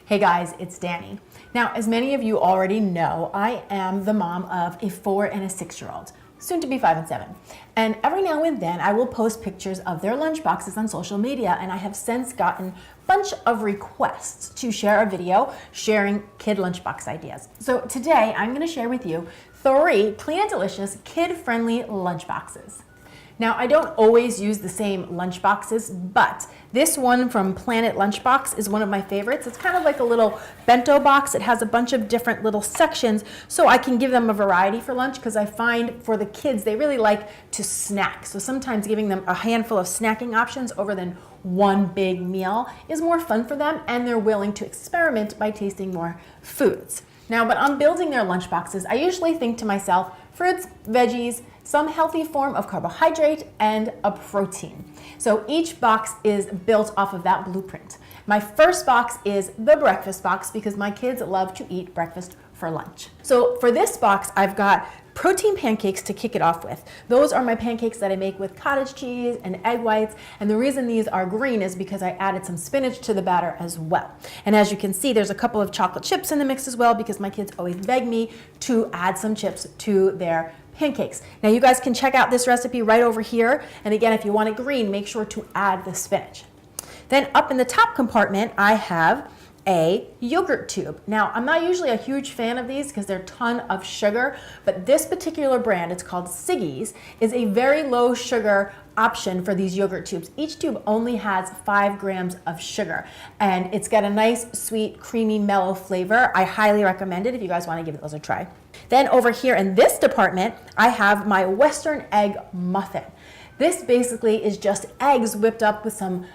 Hey guys, it's Danny. Now, as many of you already know, I am the mom of a 4 and a 6-year-old, soon to be 5 and 7. And every now and then I will post pictures of their lunch boxes on social media, and I have since gotten a bunch of requests to share a video sharing kid lunchbox ideas. So today I'm going to share with you 3 clean and delicious kid-friendly lunchboxes. Now, I don't always use the same lunch boxes, but this one from Planet Lunchbox is one of my favorites. It's kind of like a little bento box. It has a bunch of different little sections so I can give them a variety for lunch, because I find for the kids, they really like to snack. So sometimes giving them a handful of snacking options over than one big meal is more fun for them, and they're willing to experiment by tasting more foods. Now, when I'm building their lunch boxes, I usually think to myself, fruits, veggies, some healthy form of carbohydrate, and a protein. So each box is built off of that blueprint. My first box is the breakfast box because my kids love to eat breakfast for lunch. So for this box, I've got protein pancakes to kick it off with. Those are my pancakes that I make with cottage cheese and egg whites, and the reason these are green is because I added some spinach to the batter as well. And as you can see, there's a couple of chocolate chips in the mix as well, because my kids always beg me to add some chips to their pancakes. Now you guys can check out this recipe right over here, and again, if you want it green, make sure to add the spinach. Then up in the top compartment, I have a yogurt tube. Now, I'm not usually a huge fan of these because they're a ton of sugar, but this particular brand, it's called Siggi's, is a very low sugar option for these yogurt tubes. Each tube only has 5 grams of sugar, and it's got a nice, sweet, creamy, mellow flavor. I highly recommend it if you guys want to give those a try. Then over here in this department, I have my Western egg muffin. This basically is just eggs whipped up with some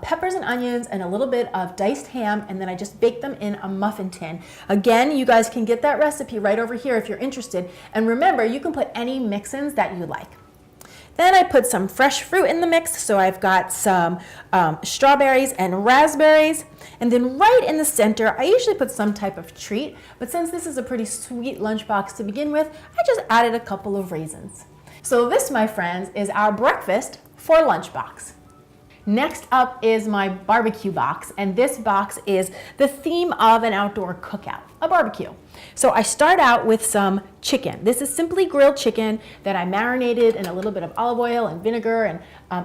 peppers and onions and a little bit of diced ham, and then I just bake them in a muffin tin. Again, you guys can get that recipe right over here if you're interested. And remember, you can put any mix-ins that you like. Then I put some fresh fruit in the mix, so I've got some strawberries and raspberries. And then right in the center, I usually put some type of treat, but since this is a pretty sweet lunchbox to begin with, I just added a couple of raisins. So this, my friends, is our breakfast for lunchbox. Next up is my barbecue box, and this box is the theme of an outdoor cookout, a barbecue. So I start out with some chicken. This is simply grilled chicken that I marinated in a little bit of olive oil and vinegar and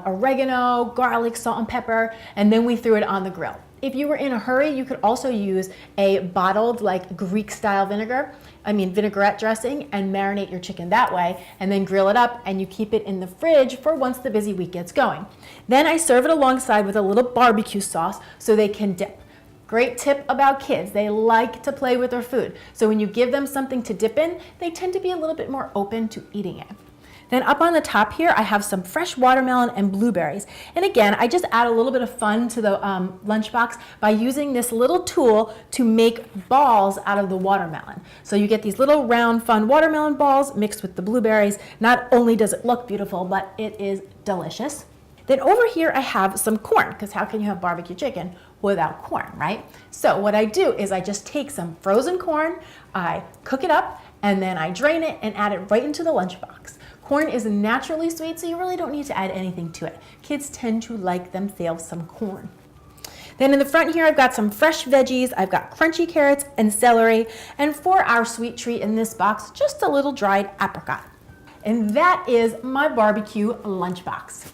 oregano, garlic, salt, and pepper, and then we threw it on the grill. If you were in a hurry, you could also use a bottled, like Greek-style vinaigrette dressing, and marinate your chicken that way, and then grill it up, and you keep it in the fridge for once the busy week gets going. Then I serve it alongside with a little barbecue sauce so they can dip. Great tip about kids, they like to play with their food. So when you give them something to dip in, they tend to be a little bit more open to eating it. Then up on the top here, I have some fresh watermelon and blueberries. And again, I just add a little bit of fun to the lunchbox by using this little tool to make balls out of the watermelon. So you get these little round, fun watermelon balls mixed with the blueberries. Not only does it look beautiful, but it is delicious. Then over here, I have some corn, because how can you have barbecue chicken without corn, right? So what I do is I just take some frozen corn, I cook it up, and then I drain it and add it right into the lunchbox. Corn is naturally sweet, so you really don't need to add anything to it. Kids tend to like themselves some corn. Then in the front here, I've got some fresh veggies. I've got crunchy carrots and celery. And for our sweet treat in this box, just a little dried apricot. And that is my barbecue lunchbox.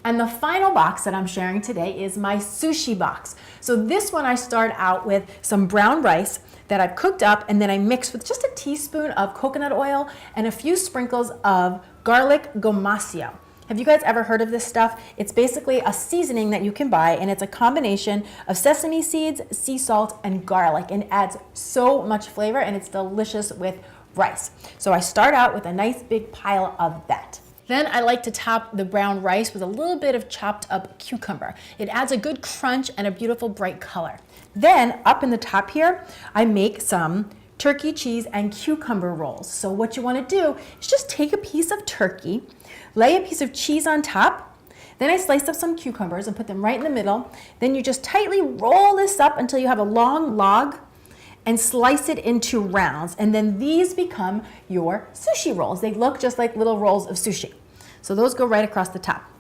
And the final box that I'm sharing today is my sushi box. So this one I start out with some brown rice that I've cooked up, and then I mix with just a teaspoon of coconut oil and a few sprinkles of garlic gomasio. Have you guys ever heard of this stuff? It's basically a seasoning that you can buy, and it's a combination of sesame seeds, sea salt, and garlic, and adds so much flavor, and it's delicious with rice. So I start out with a nice big pile of that. Then I like to top the brown rice with a little bit of chopped up cucumber. It adds a good crunch and a beautiful bright color. Then up in the top here, I make some turkey cheese and cucumber rolls. So what you want to do is just take a piece of turkey, lay a piece of cheese on top, then I slice up some cucumbers and put them right in the middle. Then you just tightly roll this up until you have a long log and slice it into rounds. And then these become your sushi rolls. They look just like little rolls of sushi. So those go right across the top.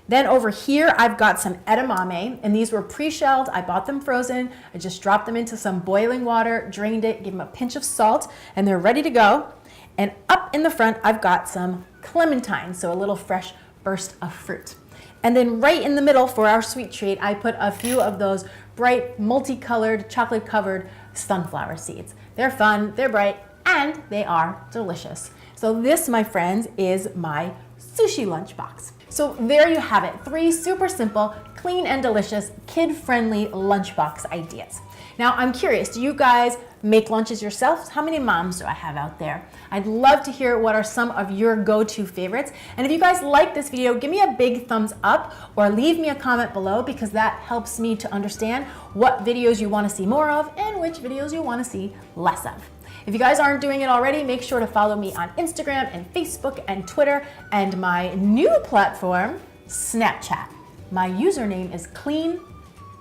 Then over here, I've got some edamame, and these were pre-shelled. I bought them frozen. I just dropped them into some boiling water, drained it, gave them a pinch of salt, and they're ready to go. And up in the front, I've got some clementine, so a little fresh burst of fruit. And then right in the middle for our sweet treat, I put a few of those bright, multicolored, chocolate-covered sunflower seeds. They're fun, they're bright, and they are delicious. So this, my friends, is my sushi lunchbox. So there you have it, 3 super simple, clean and delicious, kid-friendly lunchbox ideas. Now I'm curious, do you guys make lunches yourselves? How many moms do I have out there? I'd love to hear what are some of your go-to favorites. And if you guys like this video, give me a big thumbs up or leave me a comment below, because that helps me to understand what videos you want to see more of and which videos you want to see less of. If you guys aren't doing it already, make sure to follow me on Instagram and Facebook and Twitter and my new platform, Snapchat. My username is Clean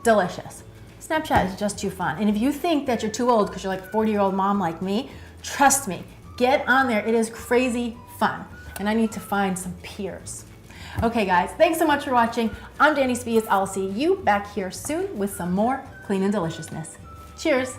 Delicious. Snapchat is just too fun. And if you think that you're too old because you're like a 40-year-old mom like me, trust me, get on there. It is crazy fun. And I need to find some peers. Okay guys, thanks so much for watching. I'm Danny Spies. I'll see you back here soon with some more clean and deliciousness. Cheers.